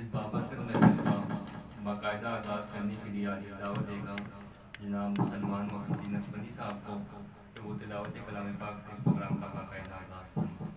اس بابرکت محفل کا باقاعدہ آغاز کرنے کے لیے آج دعوت دے گا جناب سلمان مقصودی نقشبندی صاحب کو کہ وہ تلاوت کلام پاک سے اس پروگرام کا باقاعدہ آغاز کریں۔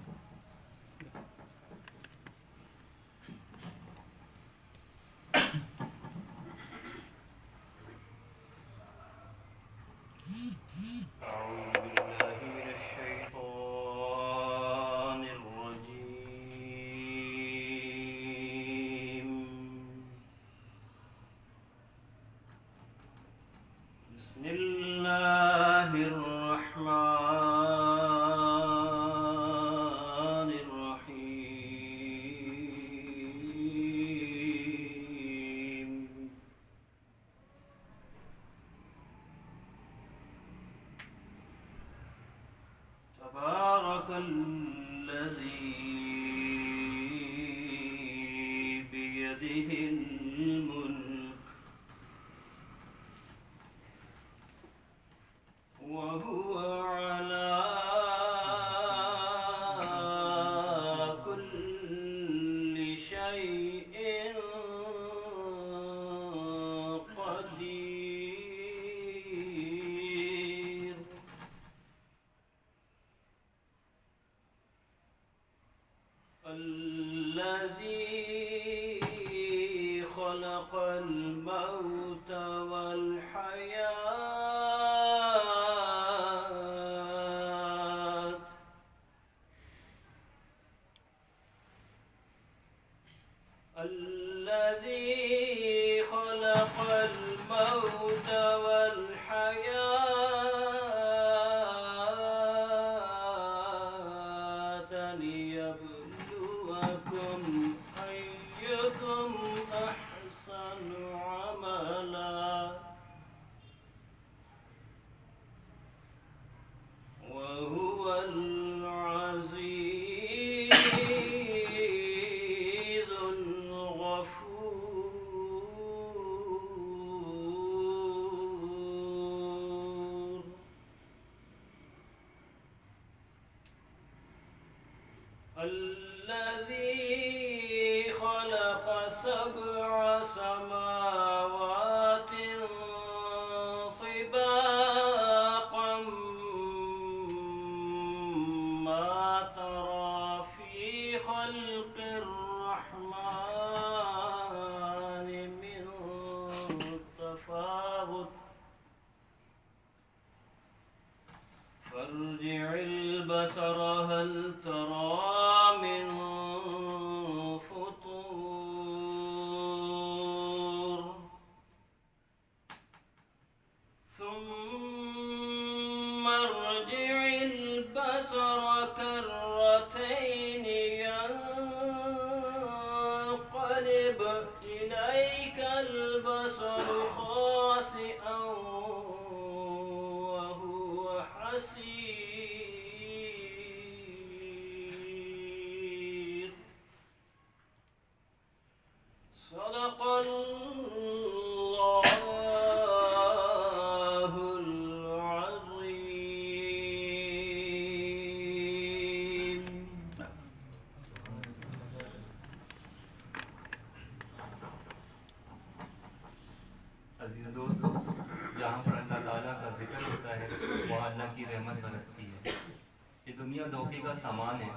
دھوکے کا سامان ہے۔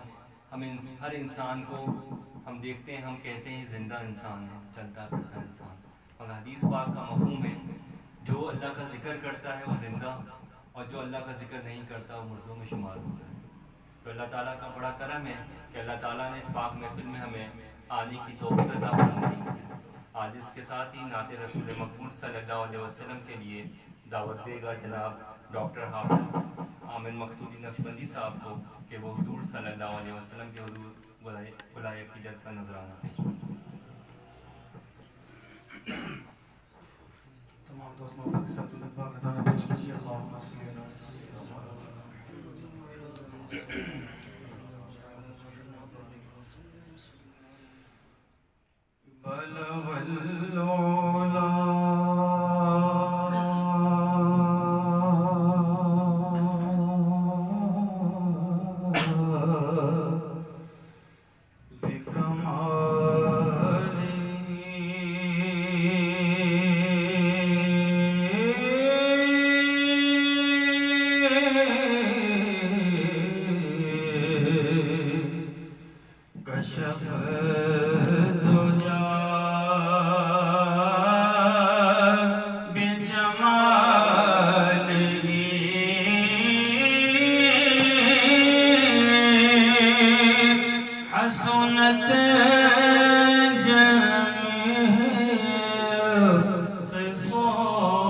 ہر انسان کو ہم دیکھتے ہیں، ہم کہتے ہیں زندہ انسان ہے، چلتا پھرتا انسان، مگر حدیث پاک کا مفہوم ہے جو اللہ کا ذکر کرتا ہے وہ زندہ، اور جو اللہ کا ذکر نہیں کرتا وہ مردوں میں شمار ہوتا ہے۔ تو اللہ تعالیٰ کا بڑا کرم ہے کہ اللہ تعالیٰ نے اس پاک محفل میں ہمیں آنے کی توفیق عطا فرمائی ہے۔ آج اس کے ساتھ ہی نعت رسول مقبول صلی اللہ علیہ وسلم کے لیے دعوت دے گا جناب ڈاکٹر حافظ آمن مقصودی نقشبندی صاحب کو کہ وہ حضور صلی اللہ علیہ وسلم کے حضور گلائے عقیدت کا نذرانہ پیش کریں۔ تمام دوست محمد صاحب کی خدمت میں نذرانہ پیش کیجیے۔ اللہم صل علی سیدنا بلغ العلا بکمال کشف دجا حسنت جميع خصاله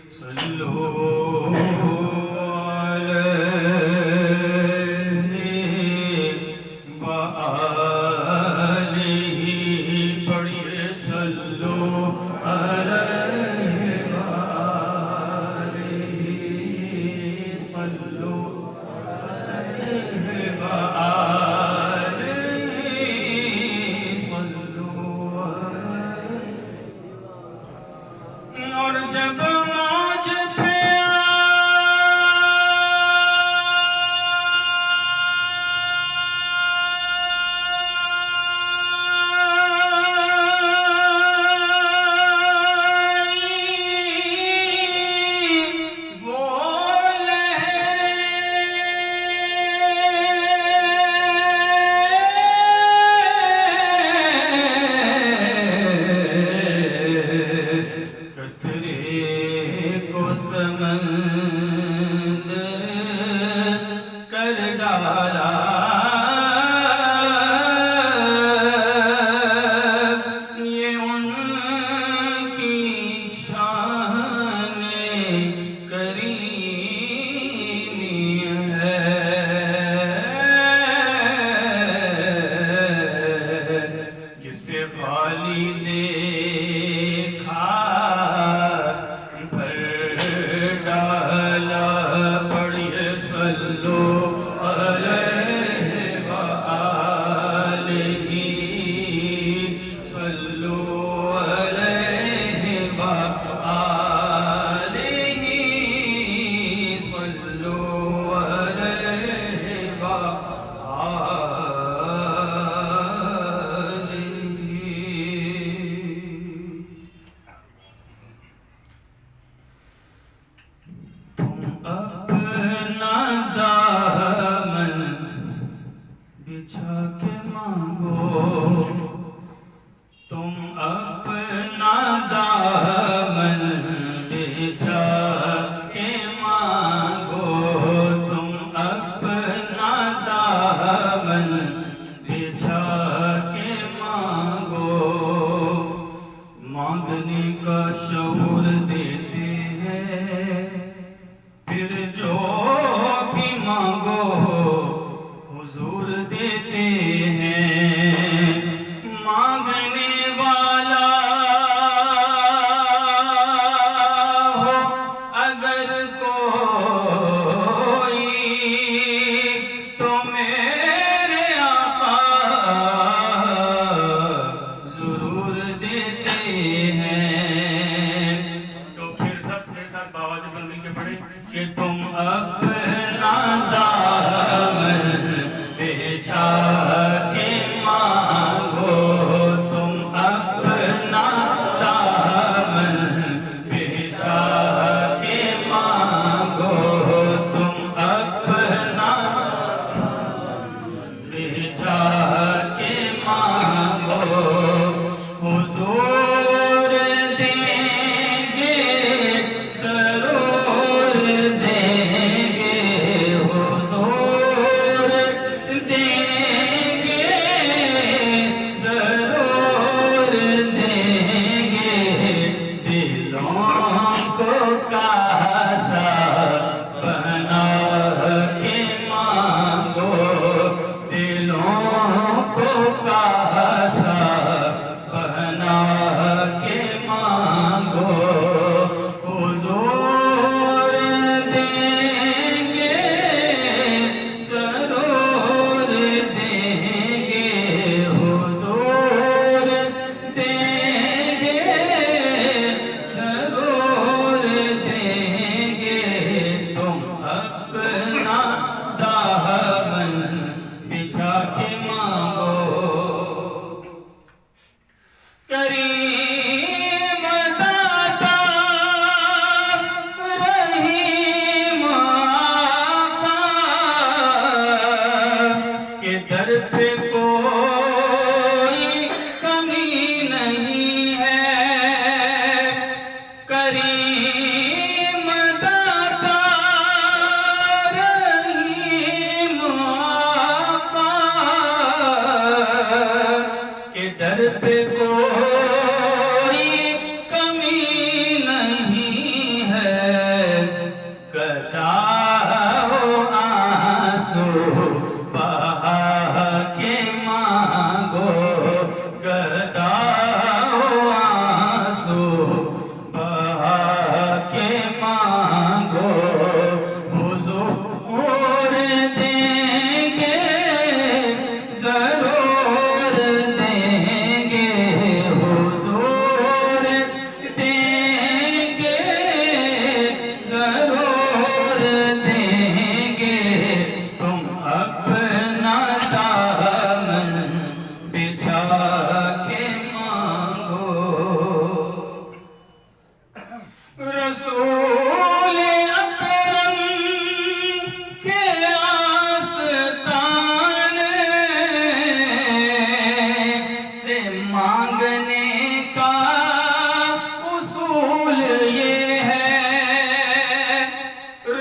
صلوا عليه وآله پڑھیے صلوا علیہ صلوا علیہ وآلہ صلوا علیہ اور جب موج پہ سمندر کر ڈالا یہ ان کی شان کریمی ہے جسے خالی دیکھا بچھا کے مانگو تم اپنا دامن بچھا کے مانگو تم اپنا دامن بچھا کے مانگو مانگنے کا شعور دیتے ہیں پھر جو بھی مانگو حضور دیتے ہیں مانگنے والا ہو اگر کوئی تو میرے آقا ضرور دیتے ہیں تو پھر سب کے ساتھ باواز بند مل کے پڑھیں کہ تم اپنا دامن بچھا کے مانگو تم اپنا دامن بچھا کے مانگو تم اپنا بچھا کے مانگو حضور دیں گے ضرور دیں گے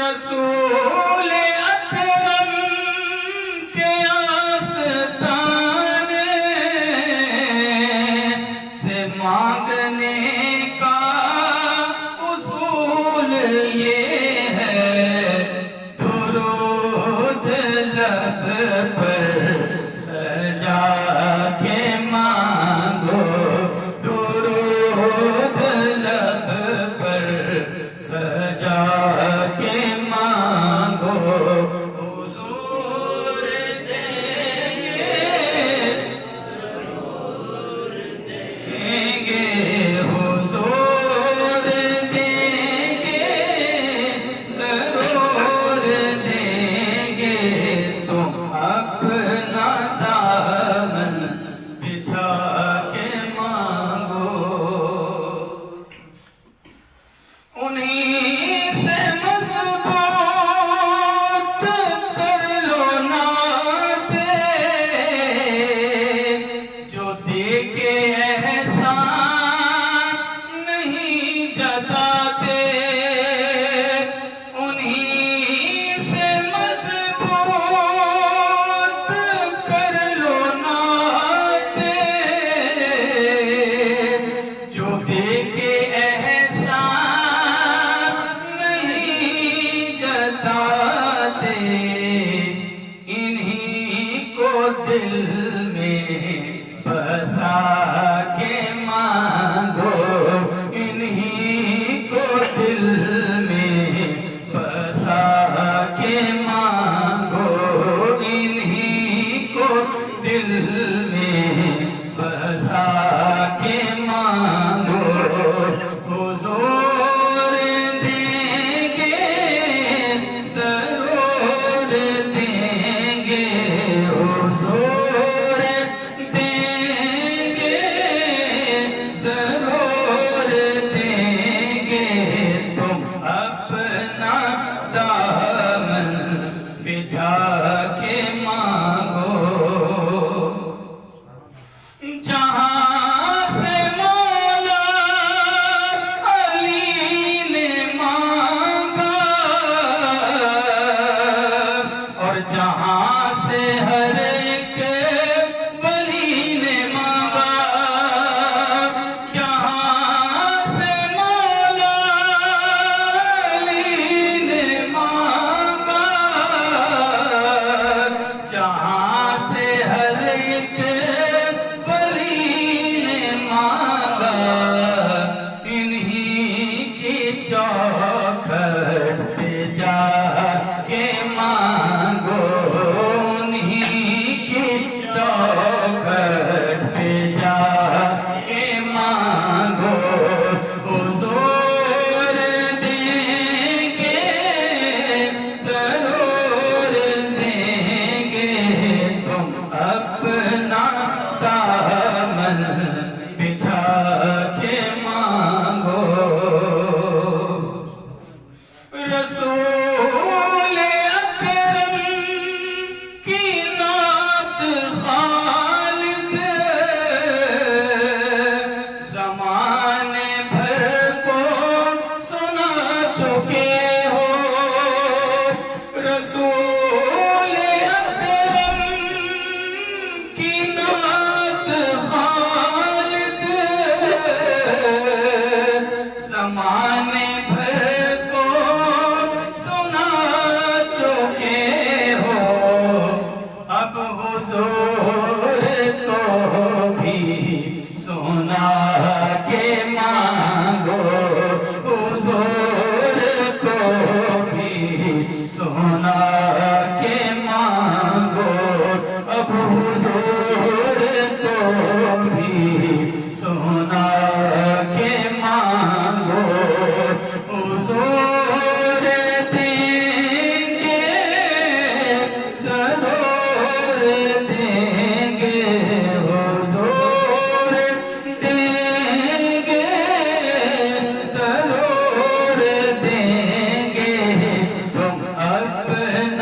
رسول اکرم کے آستانے سے مانگنے کا اصول یہ ہے، درود لب پر سجا کے مانگو، درود لب پر سجا کے مانگو، حضور دیں گے، حضور دیں گے، ضرور دیں گے، تم اپنا دامن بچھا کے مانگو، انہیں سے مضبوط کر لو ناطے، جو دے کے احسان نہیں جتاتے، انہیں سے مضبوط کر لو ناطے، جو دے کے احسان نہیں جتاتے، انہیں کو دل میں بسا کے مانگو، انہیں کو دل میں بسا کے مانگو، انہیں کو دل میں بسا کے مانگو، حضور دیں گے، ضرور دیں گے، حضور دیں گے، ضرور دیں گے، تم اپنا دامن بچھا کے مانگو، جہاں سے مولا علی نے مانگا، اور جہاں سے ہر ایک ولی نے مانگا، جہاں سے مولا علی نے مانگا، جہاں سے ہر ایک ولی نے مانگا، انہی کی چوکھٹ پہ جا کے مانگو، انہی کی چوکھٹ پہ جا کے مانگو، حضور دیں گے، ضرور دیں گے، تم اپنا دامن بچھا کے مانگو، رسول اکرم کی نعت خالد زمانے بھر کو سنا چکے ہو، رسول اکرم کی نعت خالد زمانے بھر کو سنا چکے ہو، اب حضور کو بھی سنا کے مانگو، حضور کو بھی سنا کے مانگو، اب حضور کو بھی سنا کے مانگو، حضور دیں گے، ضرور دیں گے، حضور دیں گے، ضرور دیں گے، تم اپنا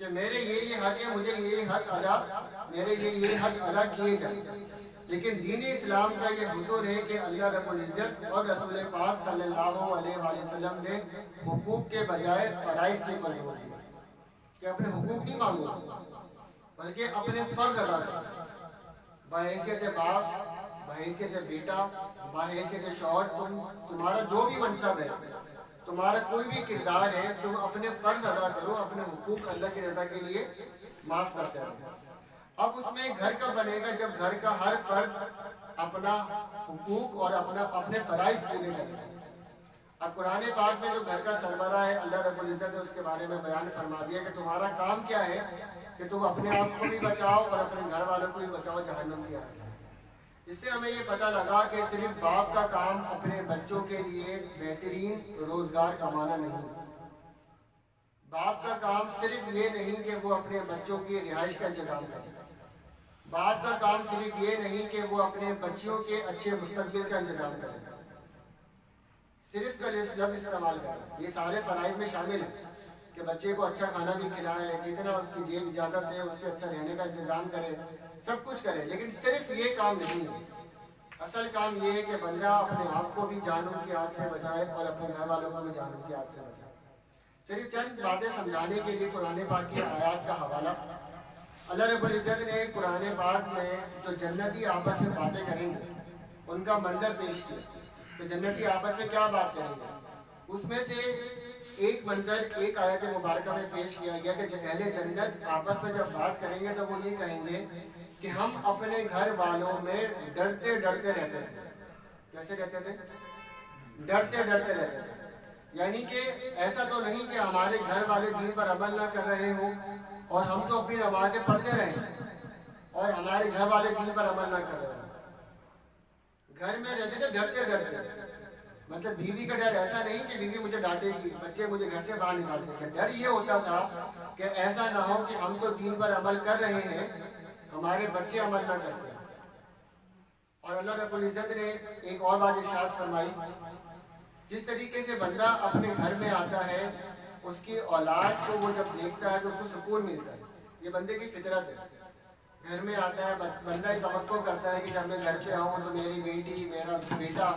کہ میرے یہ حق ہے، مجھے یہ حق ادا، میرے یہ حق ادا کیے جائیں. لیکن دین اسلام کا یہ حصول ہے کہ اللہ رب العزت اور رسول پاک صلی اللہ علیہ وآلہ وسلم نے حقوق کے بجائے فرائض کی پر زور دیا کہ اپنے حقوق نہیں مانگو بلکہ اپنے فرض ادا کرو. بحیثیت باپ، بحیثیت بیٹا، بحیثیت شوہر، تمہارا جو بھی منصب ہے، تمہارا کوئی بھی کردار ہے، تم اپنے فرض ادا کرو، اپنے حقوق اللہ کی رضا کے لیے معاف کرتے رہو. اب اس میں گھر کا بنے گا جب گھر کا ہر فرد اپنا حقوق اور اپنے فرائض پورے کرے. اب قرآن پاک میں جو گھر کا سربراہ ہے، اللہ رب العزت نے اس کے بارے میں بیان فرما دیا کہ تمہارا کام کیا ہے کہ تم اپنے آپ کو بھی بچاؤ اور اپنے گھر والوں کو بھی بچاؤ جہنم کی آگ سے. اس سے ہمیں یہ پتہ لگا کہ صرف باپ کا کام اپنے بچوں کے لیے بہترین روزگار کمانا نہیں. باپ کا کام صرف یہ نہیں کہ وہ اپنے بچوں کی رہائش کا انتظام کرے. باپ کا کام صرف یہ نہیں کہ وہ اپنے بچیوں کے اچھے مستقبل کا انتظام کرے. صرف کا لفظ استعمال کرے، یہ سارے فرائض میں شامل ہیں کہ بچے کو اچھا کھانا بھی کھلائے، جتنا اس کی جیب اجازت ہے اس کے اچھا رہنے کا انتظام کرے، سب کچھ کرے. لیکن صرف یہ کام نہیں ہے. اصل کام یہ ہے کہ بندہ اپنے آپ کو بھی جہنم کی آگ سے بچائے اور اپنے گھر والوں کو بھی جہنم کی آگ سے بچائے. صرف چند باتیں سمجھانے کے لیے قرآن پاک کی آیات کا حوالہ. اللہ رب العزت نے قرآن پاک میں جو جنتی آپس میں باتیں کریں گے ان کا منظر پیش کیا کہ جنتی آپس میں کیا بات کریں گے. اس میں سے ایک منظر ایک آیت مبارکہ میں پیش کیا گیا کہ اہل جنت آپس میں جب بات کریں گے تو وہ یہ کہیں گے کہ ہم اپنے گھر والوں میں ڈرتے ڈرتے رہتے تھے. کیسے رہتے تھے؟ ڈرتے ڈرتے رہتے تھے. یعنی کہ ایسا تو نہیں کہ ہمارے گھر والے دین پر عمل نہ کر رہے ہوں اور ہم تو اپنی نمازیں پڑھتے رہیں اور ہمارے گھر والے دین پر عمل نہ کر رہے ہوں. گھر میں رہتے تھے ڈرتے ڈرتے. مطلب بیوی کا ڈر ایسا نہیں کہ بیوی مجھے ڈانٹے گی، بچے مجھے گھر سے باہر نکال دیں گے. ڈر یہ ہوتا تھا کہ ایسا نہ ہو کہ ہم تو دین پر عمل کر رہے ہیں، ہمارے بچے عمل نہ کرتے. اور اللہ رب العزت نے ایک اور بات ارشاد فرمائی، جس طریقے سے بندہ اپنے گھر میں آتا ہے اس کی اولاد کو وہ جب دیکھتا ہے تو اس کو سکون ملتا ہے. یہ بندے کی فطرت ہے. گھر میں آتا ہے بندہ یہ توقع کرتا ہے کہ جب میں گھر پہ آؤں تو میری بیٹی میرا بیٹا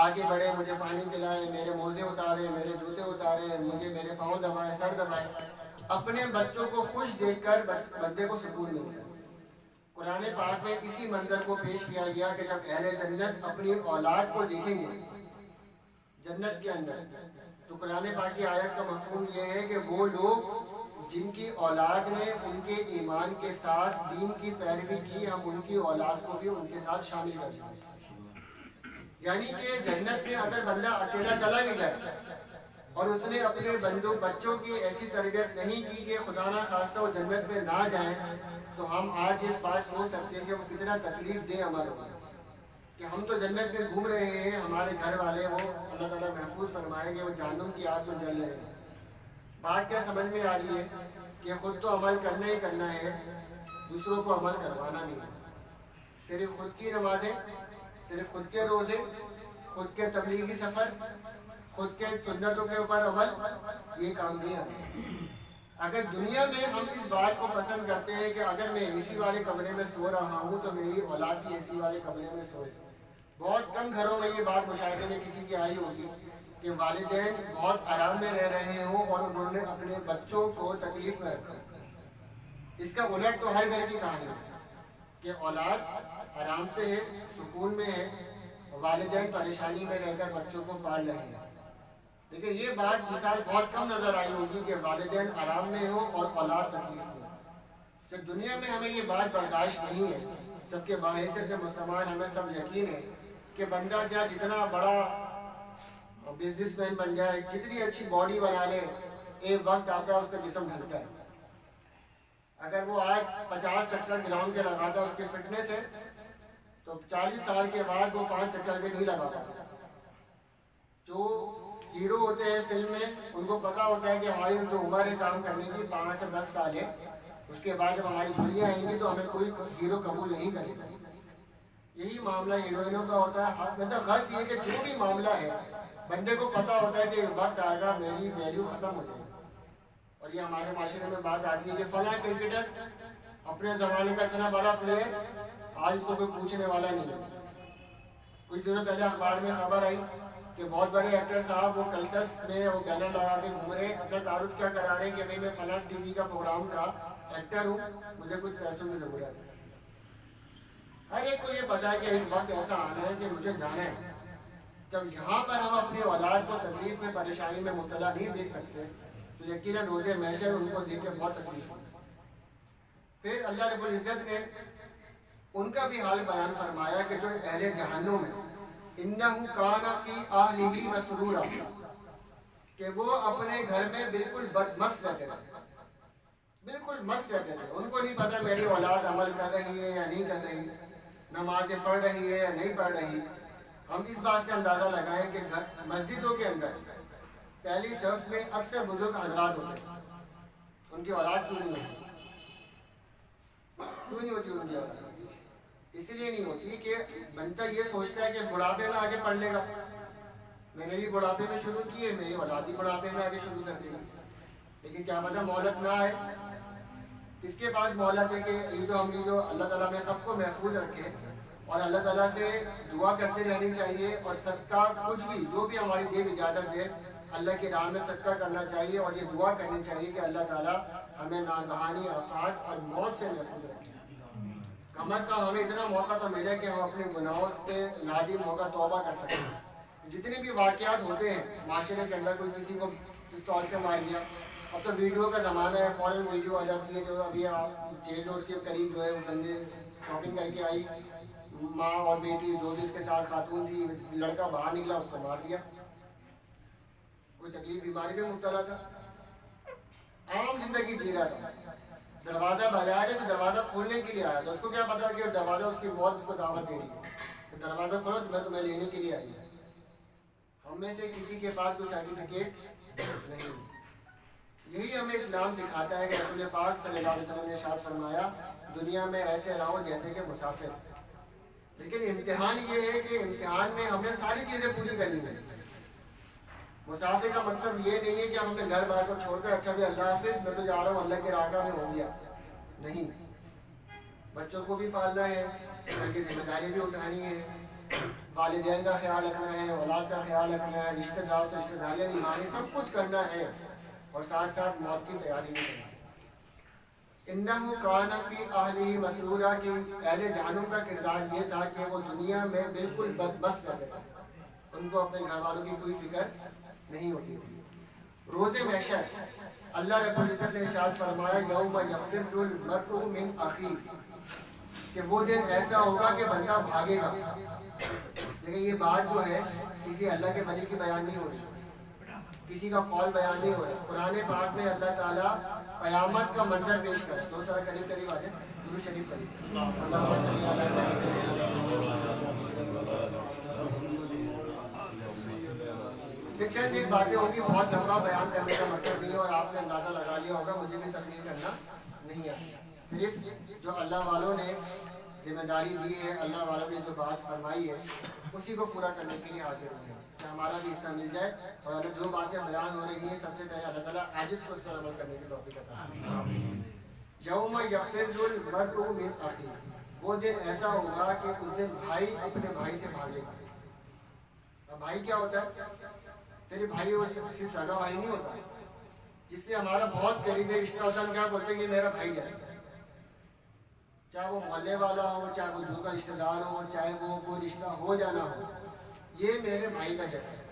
آگے بڑھے، مجھے پانی پلائے، میرے موزے اتارے، میرے جوتے اتارے، مجھے میرے پاؤں دبائے، سر دبائے. اپنے بچوں کو خوش دیکھ کر بندے کو سکون ملتا ہے. قرآن پاک میں اسی منظر کو پیش کیا گیا کہ جب اہل جنت اپنی اولاد کو دیکھیں گے جنت کے اندر تو قرآن پاک کی آیت کا مفہوم یہ ہے کہ وہ لوگ جن کی اولاد نے ان کے ایمان کے ساتھ دین کی پیروی کی، ہم ان کی اولاد کو بھی ان کے ساتھ شامل کر دیں. یعنی کہ جنت میں اگر بندہ اکیلا چلا بھی جائے اور اس نے اپنے بچوں کی ایسی تربیت نہیں کی کہ خدا نہ خواستہ وہ جنت میں نہ جائیں تو ہم آج اس بات سوچ سکتے ہیں کہ وہ کتنا تکلیف دے ہمارے کو کہ ہم تو جنت میں گھوم رہے ہیں، ہمارے گھر والے وہ اللہ تعالیٰ محفوظ فرمائیں گے وہ جہنم کی آگ میں جل رہے ہیں. بات کیا سمجھ میں آ رہی ہے کہ خود تو عمل کرنا ہی کرنا ہے، دوسروں کو عمل کروانا نہیں ہے. صرف خود کی نمازیں، صرف خود کے روزے، خود کے تبلیغی سفر، خود کے سنتوں کے اوپر عمل، یہ کام نہیں آتا. اگر دنیا میں ہم اس بات کو پسند کرتے ہیں کہ اگر میں اے سی والے کمرے میں سو رہا ہوں تو میری اولاد بھی اے سی والے کمرے میں سوئے. بہت کم گھروں میں یہ بات مشاہدے میں کسی کی آئی ہوگی کہ والدین بہت آرام میں رہ رہے ہوں اور انہوں نے اپنے بچوں کو تکلیف میں رکھا. اس کا الٹ تو ہر گھر کی کہانی ہے کہ اولاد آرام سے ہے، سکون میں ہے، والدین پریشانی میں رہ کر بچوں کو پال رہے ہیں. لیکن یہ بات مثال بہت کم نظر آئی ہوگی کہ والدین آرام میں ہوں اور اولاد تکلیف میں. جب دنیا میں ہمیں یہ بات برداشت نہیں ہے، جبکہ باحثیت مسلمان ہمیں سب یقین ہے کہ بندہ جتنا بڑا بزنس مین بن جائے، جتنی اچھی باڈی بنا لے، ایک وقت آتا ہے اس کا جسم ڈھلتا ہے. اگر وہ آج 50 چکر گراؤنڈ کے لگاتا ہے اس کی فٹنس ہے تو 40 سال کے بعد وہ 5 چکر بھی نہیں لگا پاتا. جو ہیرو ہوتے ہیں فلم میں ان کو پتا ہوتا ہے کہ ہماری جو عمر ہے کام کرنے کی 5 سے 10 سال ہے، اس کے بعد جب ہماری جھریاں آئیں گی تو ہمیں کوئی ہیرو قبول نہیں کرے گا. یہی معاملہ ہیروئنوں کا ہوتا ہے. مطلب غرض یہ کہ جو بھی معاملہ ہے بندے کو پتا ہوتا ہے کہ وقت آئے گا میری ویلیو ختم ہو جائے گی. اور اور یہ ہمارے معاشرے میں بات آتی ہے کہ فلاں کرکٹر اپنے زمانے کا اتنا بڑا پلیئر، آج اس کو کوئی پوچھنے والا نہیں ہے۔ کچھ دنوں پہلے اخبار میں خبر آئی کہ بہت بڑے ایکٹر صاحب وہ کلٹس میں وہ بینر لگا کے گھوم رہے ہیں، اپنا تعارف کیا کرا رہے ہیں کہ بھائی میں فلاں ٹی وی کا پروگرام کا ایکٹر ہوں، مجھے کچھ پیسوں کی ضرورت ہے۔ ہر ایک کو یہ پتا ہے کہ ایک وقت ایسا آنا ہے کہ مجھے جانا ہے۔ جب یہاں پر ہم اپنی اولاد کو تکلیف میں پریشانی میں مبتلا نہیں دیکھ سکتے تو یقیناً روزے محشر ان کو دیکھ کے بہت تکلیف ہوگی۔ پھر اللہ رب العزت نے ان کا بھی حال بیان فرمایا کہ جو اہل جہنم ہے، انہو کان فی اہلہ مسرورا، کہ وہ اپنے گھر میں بالکل بدمست رہتے تھے، بالکل مست رہتے تھے۔ ان کو نہیں پتا میری اولاد عمل کر رہی ہے یا نہیں کر رہی، نمازیں پڑھ رہی ہے یا نہیں پڑھ رہی۔ ہم اس بات سے اندازہ لگائیں کہ مسجدوں کے اندر پہلی صف میں اکثر بزرگ حضرات ہوتے ہیں، ان کی اولاد کیوں نہیں ہوتی؟ کیوں نہیں ہوتی ان کی اولاد؟ اسی لیے نہیں ہوتی کہ بندہ یہ سوچتا ہے کہ بڑھاپے میں آگے پڑھ لے گا، میں نے بھی بڑھاپے میں شروع کی ہے، میری اولاد بھی بڑھاپے میں آگے شروع کر دے گی۔ لیکن کیا پتہ مہلت نہ آئے، کس کے پاس مہلت ہے کہ یہ جو اللہ تعالیٰ نے سب کو محفوظ رکھے، اور اللہ تعالیٰ سے دعا کرتے رہنی چاہیے، اور صدقہ کچھ بھی جو بھی ہماری جیب اجازت دے اللہ کی راہ میں صدقہ کرنا چاہیے، اور یہ دعا کرنی چاہیے کہ اللہ تعالیٰ ہمیں ناگہانی آفات اور موت سے محفوظ رکھے۔ کم از کم ہمیں اتنا موقع تو ملے کہ ہم اپنے گناہوں پہ نادم ہو کر توبہ کر سکیں۔ جتنے بھی واقعات ہوتے ہیں معاشرے کے اندر، کوئی کسی کو پستول سے مار دیا، اب تو ویڈیو کا زمانہ ہے، فوراً ویڈیو آ جاتی ہے۔ جو ابھی آپ جیل روڈ کے قریب جو ہے وہ بندے شاپنگ کر کے آئی، ماں اور بیٹی جو بھی اس کے ساتھ خاتون تھی، لڑکا باہر نکلا اس کو مار دیا۔ کوئی تکلیف بیماری میں مبتلا تھا، عام زندگی جی رہا تھا، دروازہ بجایا تو دروازہ کھولنے کے لیے آیا تھا، اس کو کیا پتا کہ دروازہ اس کی موت اس کو دعوت دے رہی ہے کہ دروازہ کھولو تو میں تمہیں لینے کے لیے آئی۔ ہم میں سے کسی کے پاس کوئی سرٹیفکیٹ نہیں۔ یہی ہمیں اسلام سکھاتا ہے کہ رسول پاک صلی اللہ علیہ وسلم نے ارشاد فرمایا دنیا میں ایسے رہو جیسے کہ مسافر۔ لیکن امتحان یہ ہے کہ امتحان میں ہم نے ساری چیزیں پوری کرنی ہے۔ مسافر کا مطلب یہ نہیں ہے کہ ہم اپنے گھر بار کو چھوڑ کر اچھا بھی اللہ حافظ میں تو جا رہا ہوں اللہ کے راہ میں ہو گیا، نہیں۔ بچوں کو بھی پالنا ہے، گھر کی ذمہ داری بھی اٹھانی ہے، والدین کا خیال رکھنا ہے، اولاد کا خیال رکھنا ہے، رشتہ دار سے رشتہ داریاں نبھانی، سب کچھ کرنا ہے، اور ساتھ ساتھ موت کی تیاری بھی کرنا ہے۔ انہو کان فی اہلہ مسرورا، کہ اہل جہنم کا کردار یہ تھا کہ وہ دنیا میں بالکل بدمست رہتے تھے، ان کو اپنے گھر والوں کی کوئی فکر نہیں ہوتی تھی۔ روز محشر اللہ رب العزت نے ارشاد فرمایا یوم یفر المرء من اخیہ، کہ وہ دن ایسا ہوگا کہ بندہ بھاگے گا۔ لیکن یہ بات جو ہے کسی اللہ کے ولی کی بیان نہیں ہو رہی، کسی کا قول بیان نہیں ہو رہا۔ قرآن پاک میں اللہ تعالیٰ قیامت کا منظر پیش کرے، دو سارا قریب قریب آ جائیں، درود شریف قریب اللہم صلی علی چند ایک باتیں ہوگی، بہت لمبا بیان کرنے کا مقصد نہیں ہے، اور آپ نے اندازہ لگا لیا ہوگا، مجھے بھی تقریر کرنا نہیں آتی۔ صرف جو اللہ والوں نے ذمہ داری دی ہے، اللہ والوں نے جو بات فرمائی ہے، اسی کو پورا کرنے کے لیے حاضر ہوئے ہیں کہ ہمارا بھی حصہ مل جائے، اور جو باتیں بیان ہو رہی ہیں سب سے پہلے اللہ تعالیٰ عاجز کو اس پر عمل کرنے کی توفیق عطا فرمائے۔ یوم یفر المرء من اخیہ، وہ دن ایسا ہوگا کہ اس دن بھائی اپنے بھائی سے بھاگے گا۔ اب بھائی کیا ہوتا ہے؟ صرف بھائی وہ صرف سگا بھائی نہیں ہوتا، جس سے ہمارا بہت قریبی رشتہ ہوتا ہے، ہم کیا بولتے ہیں کہ میرا بھائی جیسا، چاہے وہ محلے والا ہو، چاہے وہ دور کا رشتہ دار ہو، چاہے وہ کوئی رشتہ ہو جانا ہو، یہ میرے بھائی کا جیسا ہے۔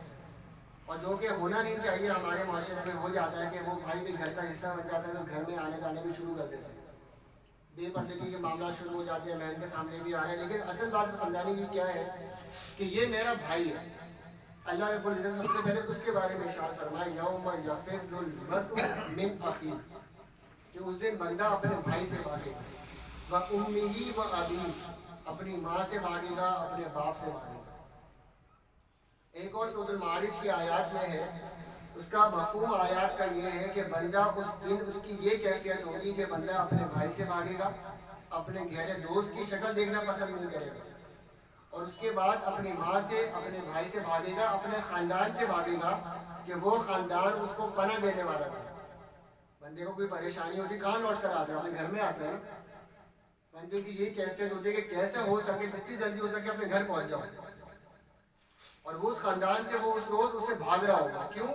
اور جو کہ ہونا نہیں چاہیے ہمارے معاشرے میں ہو جاتا ہے کہ وہ بھائی بھی گھر کا حصہ بن جاتا ہے، تو گھر میں آنے جانے بھی شروع کر دیتے ہیں، بے پردگی کے معاملات شروع ہو جاتے ہیں، بہن کے سامنے بھی آ رہے ہیں۔ لیکن اصل بات سمجھانے کی کیا ہے کہ یہ میرا بھائی ہے۔ اللہ رب العزت سب سے پہلے اس کے بارے میں ارشاد فرمایا یوم یفر المرء من اخیہ، کہ اس دن بندہ اپنے بھائی سے بھاگے گا، وَأُمِّهِ وَأَبِيهِ، اپنی ماں سے بھاگے گا، اپنے باپ سے بھاگے گا۔ ایک اور سورۃ المعارج کی آیات میں ہے، اس کا مفہوم آیات کا یہ ہے کہ بندہ اس دن اس کی یہ کیفیت ہوگی کہ بندہ اپنے بھائی سے بھاگے گا، اپنے گہرے دوست کی شکل دیکھنا پسند نہیں کرے گا، اور اس کے بعد اپنی ماں سے، اپنے بھائی سے بھاگے گا، اپنے خاندان سے بھاگے گا کہ وہ خاندان اس کو پناہ دینے والا تھا۔ بندے کو کوئی پریشانی ہوتی کہاں لوٹ کر آتا ہے؟ اپنے گھر میں آتا ہے. بندے کی یہی کیفیت ہوتی ہے کہ کیسے ہو سکے جتنی جلدی ہو سکے اپنے گھر پہنچ جاؤ. اور وہ اس خاندان سے وہ اس روز اسے بھاگ رہا ہوگا. کیوں؟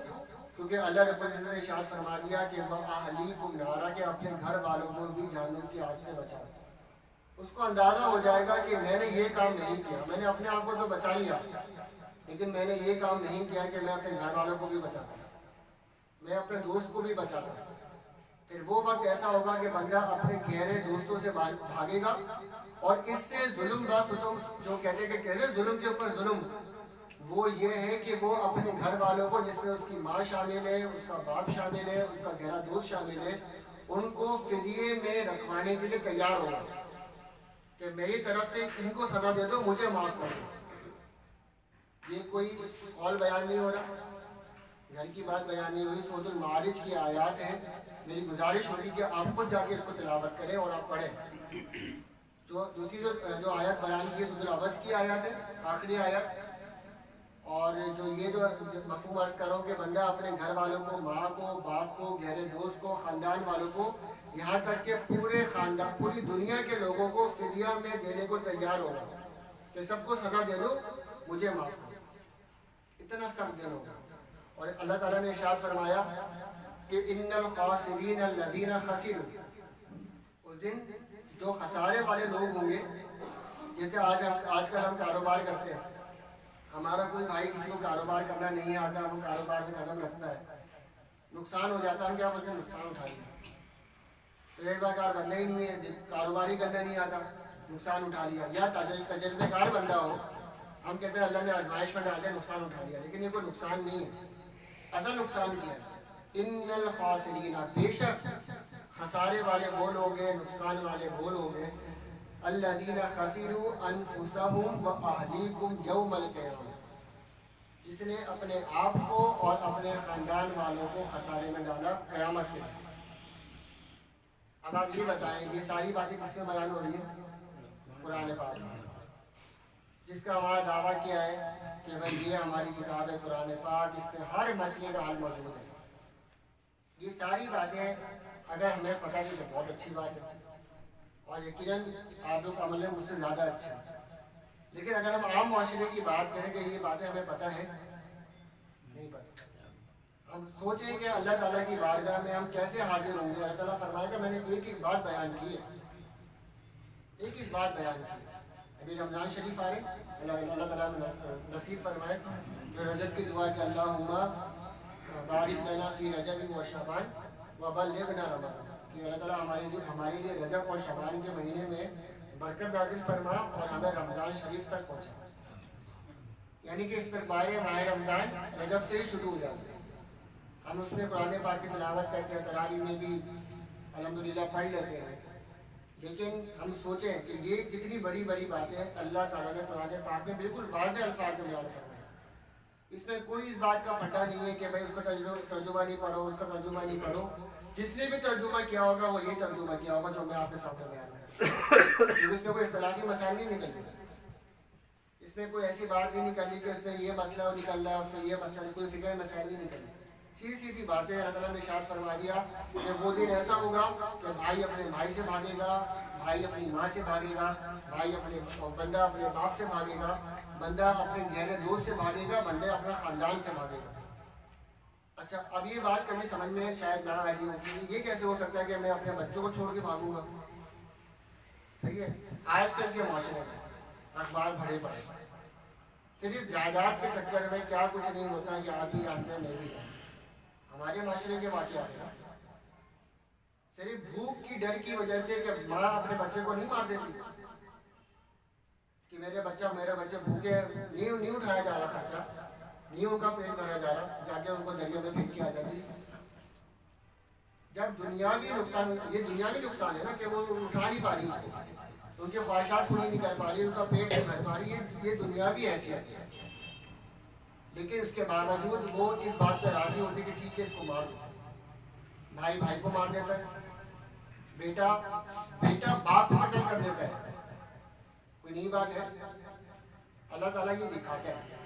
کیونکہ اللہ رب العزت نے ارشاد فرما دیا کہ وَأَهْلِيكُمْ نَارًا، کہ اپنے گھر والوں کو بھی جہنم کی آگ سے بچاؤ. اس کو اندازہ ہو جائے گا کہ میں نے یہ کام نہیں کیا، میں نے اپنے آپ کو تو بچا لیا لیکن میں نے یہ کام نہیں کیا کہ میں اپنے گھر والوں کو بھی بچاتا، میں اپنے دوست کو بھی بچاتا. پھر وہ وقت ایسا ہوگا کہ بندہ اپنے گہرے دوستوں سے بھاگے گا. اور اس سے ظلم کا ستم جو کہتے کہ کہتے ظلم کے اوپر ظلم، وہ یہ ہے کہ وہ اپنے گھر والوں کو، جس میں اس کی ماں شامل ہے، اس کا باپ شامل ہے، اس کا گہرا دوست شامل ہے، ان کو فدیے میں رکھوانے کے لیے تیار ہوگا کہ میری طرف سے ان کو سزا دے دو، مجھے معاف کر دو. یہ کوئی قول بیان نہیں ہو رہا، گھر کی بات بیان نہیں ہوئی. سورۃ المعارج کی آیات ہیں. میری گزارش ہوگی کہ آپ خود جا کے اس کو تلاوت کریں اور آپ پڑھیں. دوسری جو آیت بیان کی ہے سورۃ العبس کی آیات ہے، آخری آیت. اور جو مفہوم عرض کر رہا ہوں کہ بندہ اپنے گھر والوں کو، ماں کو، باپ کو، گہرے دوست کو، خاندان والوں کو، یہاں تک کہ پورے خاندان، پوری دنیا کے لوگوں کو فدیہ میں دینے کو تیار ہوگا کہ سب کو سزا دے دو، مجھے معاف کرو. اتنا سخت دن ہوگا. اور اللہ تعالیٰ نے ارشاد فرمایا کہ ان الخاسرین الذین خسروا، اس دن جو خسارے والے لوگ ہوں گے. جیسے آج کل ہم کاروبار کرتے ہیں، ہمارا کوئی بھائی کسی کو کاروبار کرنا نہیں آتا، وہ کاروبار میں قدم رکھتا ہے، نقصان ہو جاتا ہے، ہم کیا بولتے ہیں؟ نقصان اٹھا لیا. تجربہ کار بندہ ہی نہیں ہے، کاروبار ہی کرنا نہیں آتا، نقصان اٹھا لیا. یا تجربہ کار بندہ ہو، ہم کہتے ہیں اللہ نے آزمائش میں ڈال دیا، نقصان اٹھا لیا. لیکن یہ کوئی نقصان نہیں ہے، اصل نقصان کیا ہے؟ ان الخاسرین، بے شک خسارے والے وہ لوگ ہیں، نقصان والے وہ لوگ ہیں، الذین خسروا انفسهم واہلیکم یوم القیامہ، جس نے اپنے آپ کو اور اپنے خاندان والوں کو خسارے میں ڈالا قیامت کے دن. اب آپ یہ بتائیں یہ ساری باتیں کس میں بیان ہو رہی ہیں؟ قرآن پاک میں، جس کا ہمارا دعویٰ کیا ہے کہ بھائی یہ ہماری کتاب ہے قرآن پاک، اس میں ہر مسئلے کا حل موجود ہے. یہ ساری باتیں اگر ہمیں پتہ چلے تو بہت اچھی بات ہے، اور یقیناً آپ لوگ عمل میں مجھ سے زیادہ اچھے ہیں. لیکن اگر ہم عام معاشرے کی بات کریں کہ یہ باتیں ہمیں پتہ ہیں، نہیں پتہ. ہم سوچیں کہ اللہ تعالیٰ کی بارگاہ میں ہم کیسے حاضر ہوں گے. اللہ تعالیٰ فرمائے گا میں نے ایک ایک بات بیان کی ہے، ایک ایک بات بیان کی ہے. ابھی رمضان شریف آ رہے، اللہ تعالیٰ نصیب فرمائے جو رجب کی دعا کہ اللہم بارک لنا فی رجب و شعبان وبلغنا رمضان، کہ اللہ تعالیٰ ہمارے لیے رجب اور شعبان کے مہینے میں برکت نازل فرما اور ہمیں رمضان شریف تک پہنچا. یعنی کہ استقبال ماہ رمضان رجب سے ہی شروع ہو جاتا ہے. ہم اس میں قرآن پاک کی تلاوت کرتے ہیں، تراویح میں بھی الحمدللہ پڑھ لیتے ہیں. لیکن ہم سوچیں کہ یہ کتنی بڑی بڑی باتیں اللہ تعالیٰ نے قرآن پاک میں بالکل واضح الفاظ میں بیان فرمائی. اس میں کوئی اس بات کا پھٹا نہیں ہے کہ بھائی اس کا ترجمہ نہیں پڑھو، اس کا ترجمہ نہیں پڑھو. جس نے بھی ترجمہ کیا ہوگا وہ یہ ترجمہ کیا ہوگا جو میں آپ کے سامنے بیان کر رہا ہوں. اس میں کوئی اختلافی مسائل نہیں نکلے، اس میں کوئی ایسی بات نہیں نکلی کہ اس میں یہ مسئلہ نکل رہا ہے، اس میں یہ مسئلہ نہیں، کوئی فقہ مسائل نہیں نکلی. سیدھی سیدھی باتیں اللہ تعالیٰ نے ارشاد فرما دیا کہ وہ دن ایسا ہوگا کہ بھائی اپنے بھائی سے بھاگے گا، بھائی اپنی ماں سے بھاگے گا، بندہ اپنے باپ سے بھاگے گا، بندہ اپنے گہرے دوست سے بھاگے گا، بندہ اپنا خاندان سے بھاگے گا. اچھا اب یہ بات کبھی سمجھ میں شاید نہ آئی ہوگی، یہ کیسے ہو سکتا ہے کہ میں اپنے بچوں کو چھوڑ کے بھاگوں گا؟ صحیح ہے. آج کل کے معاشرے میں اخبار بھرے پڑے، صرف جائیداد کے چکر میں کیا کچھ نہیں ہوتا ہے کہ آپ ہی جانتے ہیں، میں بھی جانتا. ہمارے معاشرے کے واقعات ہیں، صرف بھوک کی ڈر کی وجہ سے کہ ماں اپنے بچے کو نہیں مار دیتی کہ میرے بچے بھوکے نہیں اٹھایا جا رہا خرچہ، نہیں ان کا پیٹ بھرا جا رہا، جا کے ان کو دریا میں پھینک کے آ جاتی. جب دنیاوی نقصان، یہ دنیاوی نقصان ہے نا کہ وہ اٹھا نہیں پا رہی اس کو، ان کی خواہشات پوری نہیں کر پا رہی، ان کا پیٹ نہیں بھر پا رہی، یہ دنیاوی حیثیت ہے. لیکن اس کے باوجود وہ اس بات پہ راضی ہوتی کہ ٹھیک ہے اس کو مار دو. بھائی کو مار دیتا ہے، بیٹا باپ کو قتل کر دیتا ہے. کوئی نئی بات ہے؟ اللہ تعالیٰ یہ دکھاتا ہے.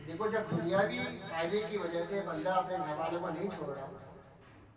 دیکھو جب دنیاوی فائدے کی وجہ سے بندہ اپنے گھر والوں کو نہیں چھوڑ رہا،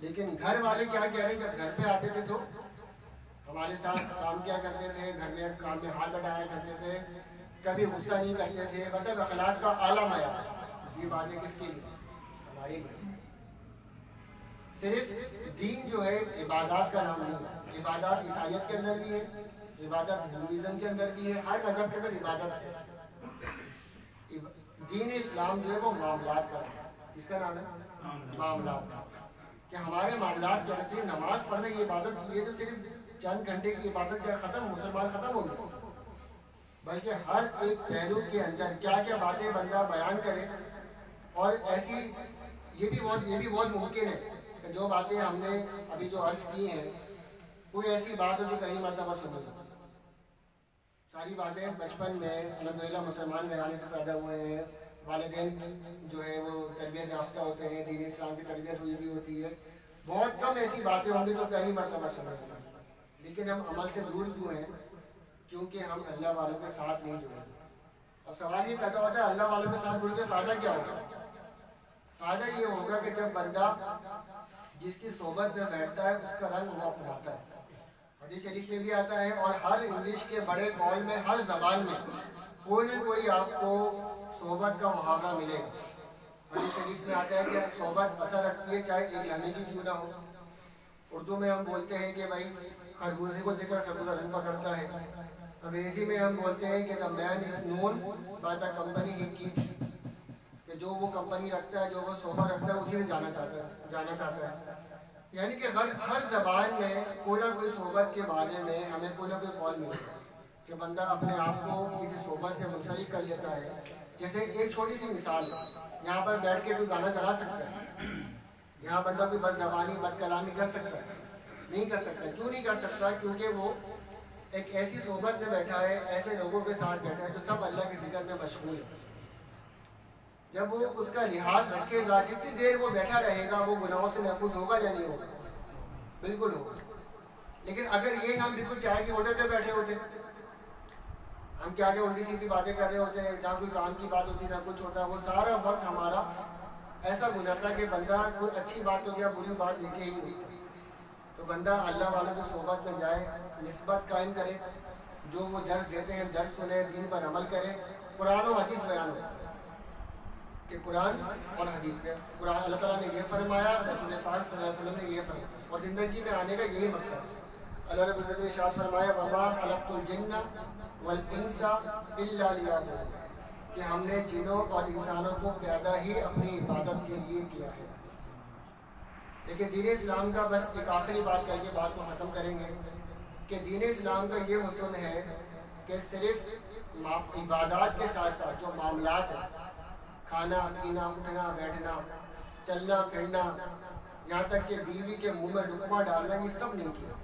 لیکن گھر والے کیا کہہ رہے ہیں؟ جب گھر پہ آتے تھے تو ہمارے ساتھ کام کیا کرتے تھے، گھر میں کام میں ہاتھ بٹایا کرتے تھے، کبھی غصہ نہیں کرتے تھے، مطلب اخلاق کا اعلیٰ معیار۔ یہ باتیں کس کی لیے؟ ہماری نہیں۔ صرف دین جو ہے عبادات کا نام نہیں ہے، عبادات عیسائیت کے اندر بھی ہے، عبادت ہندوازم کے اندر بھی ہے، ہر مذہب کے اندر عبادت ہے۔ دین اسلام جو ہے وہ معاملات کا ہے۔ کس کا نام ہے؟ معاملات کا۔ کہ ہمارے معاملات کے اندر نماز پڑھنا یہ عبادت یہ تو صرف چند گھنٹے کی عبادت کیا ختم، مسلمان ختم ہو گئے، بلکہ ہر ایک پہلو کے اندر کیا کیا باتیں بندہ بیان کرے۔ اور ایسی یہ بھی بہت ممکن ہے کہ جو باتیں ہم نے ابھی جو عرض کی ہیں کوئی ایسی بات ہو جو کئی مرتبہ سنی۔ ساری باتیں بچپن میں الحمدللہ مسلمان گھرانے سے پیدا ہوئے ہیں، والدین جو ہے وہ تربیت یافتہ ہوتے ہیں، دین اسلام کی تربیت ہوئی بھی ہوتی ہے، بہت کم ایسی باتیں ہوں گی جو کئی مرتبہ سنی۔ لیکن ہم عمل سے دور کیوں ہیں؟ کیونکہ ہم اللہ والوں کے ساتھ نہیں جڑے۔ اب سوال یہ پیدا ہوتا ہے اللہ والوں کے ساتھ جڑ کے فائدہ کیا ہوگا؟ فائدہ یہ ہوگا کہ جب بندہ جس کی صحبت میں بیٹھتا ہے اس کا رنگ وہ اپناتا ہے۔ حدیث شریف میں بھی آتا ہے، اور ہر انگلش کے بڑے قول میں ہر زبان میں کوئی نہ کوئی آپ کو صحبت کا محاورہ ملے گا۔ حدیث شریف میں آتا ہے کہ صحبت اثر رکھتی ہے چاہے ایک لمحے کی کیوں نہ ہو۔ اردو میں ہم بولتے ہیں کہ بھائی خربوزے کو دیکھ کر خربوزہ رنگ پکڑتا ہے۔ انگریزی میں ہم بولتے ہیں کہ the man is known by the company he keeps، کہ جو وہ کمپنی رکھتا ہے، جو وہ صحبت رکھتا ہے، اسی سے جانا چاہتا ہے۔ یعنی کہ ہر زبان میں کوئی نہ کوئی صحبت کے بارے میں ہمیں کوئی نہ کوئی قول ملتا ہے کہ بندہ اپنے آپ کو کسی صحبت سے منسلک کر لیتا ہے۔ جیسے ایک چھوٹی سی مثال ہے، یہاں پر بیٹھ کے کوئی گانا چلا سکتا ہے؟ یہاں بندہ کوئی بد زبانی بد کلامی کر سکتا ہے؟ نہیں کر سکتا۔ کیوں نہیں کر سکتا؟ کیونکہ وہ ایک ایسی صحبت میں بیٹھا ہے، ایسے لوگوں کے ساتھ بیٹھا ہے جو سب اللہ کے ذکر میں مشغول ہے۔ جب وہ اس کا لحاظ رکھے گا، جتنی دیر وہ بیٹھا رہے گا وہ گناہوں سے محفوظ ہوگا یا نہیں ہوگا؟ بالکل ہوگا۔ لیکن اگر یہ ہم بالکل چائے کے ہوٹل پہ بیٹھے ہوتے، ہم کیا کہ الٹی سیدھی باتیں کر رہے ہوتے ہیں، نہ کوئی کام کی بات ہوتی نہ کچھ ہوتا، وہ سارا وقت ہمارا ایسا گزرتا کہ بندہ کوئی اچھی بات ہو یا بری بات لے کے ہی ہوتی۔ تو بندہ اللہ والوں کی صحبت میں جائے، نسبت قائم کرے، جو وہ درس دیتے ہیں درس سنے، دین پر عمل کرے، قرآن و حدیث بیان ہو کہ قرآن اور حدیث ہے۔ قرآن اللہ تعالیٰ نے یہ فرمایا، رسول پاک صلی اللہ علیہ وسلم نے یہ فرمایا، اور زندگی میں آنے کا یہی مقصد ہے۔ اللہ رب العزت نے ارشاد فرمایا وَمَا خَلَقْتُ الْجِنَّ وَالْإِنسَ إِلَّا لِيَعْبُدُونِ، کہ ہم نے جنوں اور انسانوں کو پیدا ہی اپنی عبادت کے لیے کیا ہے۔ لیکن دین اسلام کا بس ایک آخری بات کر کے بات کو ختم کریں گے کہ دین اسلام کا یہ حسن ہے کہ صرف عبادات کے ساتھ ساتھ جو معاملات ہیں، کھانا پینا اٹھنا بیٹھنا چلنا پھرنا، یہاں تک کہ بیوی کے منہ میں لقمہ ڈالنا، یہ سب نہیں کیا۔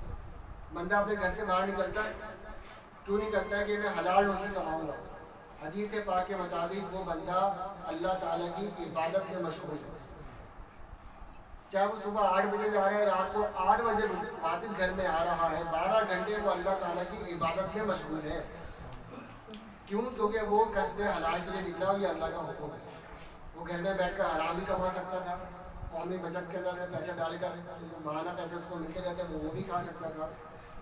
بندہ اپنے گھر سے باہر نکلتا ہے، کیوں نکلتا ہے؟ کہ میں حلال روزی کماؤں گا۔ حدیث پاک کے مطابق وہ بندہ اللہ تعالیٰ کی عبادت میں مشغول ہے، چاہے وہ صبح 8 بجے جا رہا ہے، رات کو 8 بجے واپس گھر میں آ رہا ہے، 12 گھنٹے وہ اللہ تعالیٰ کی عبادت میں مشغول ہے۔ کیوں؟ کیونکہ وہ کسب حلال کے لیے نکلا ہو، یہ اللہ کا حکم ہے۔ وہ گھر میں بیٹھ کر حرام بھی کما سکتا تھا، قومی بچت کے اندر پیسے ڈال کر جو ماہانہ پیسے اس کو ملتے رہتے وہ بھی کھا سکتا تھا،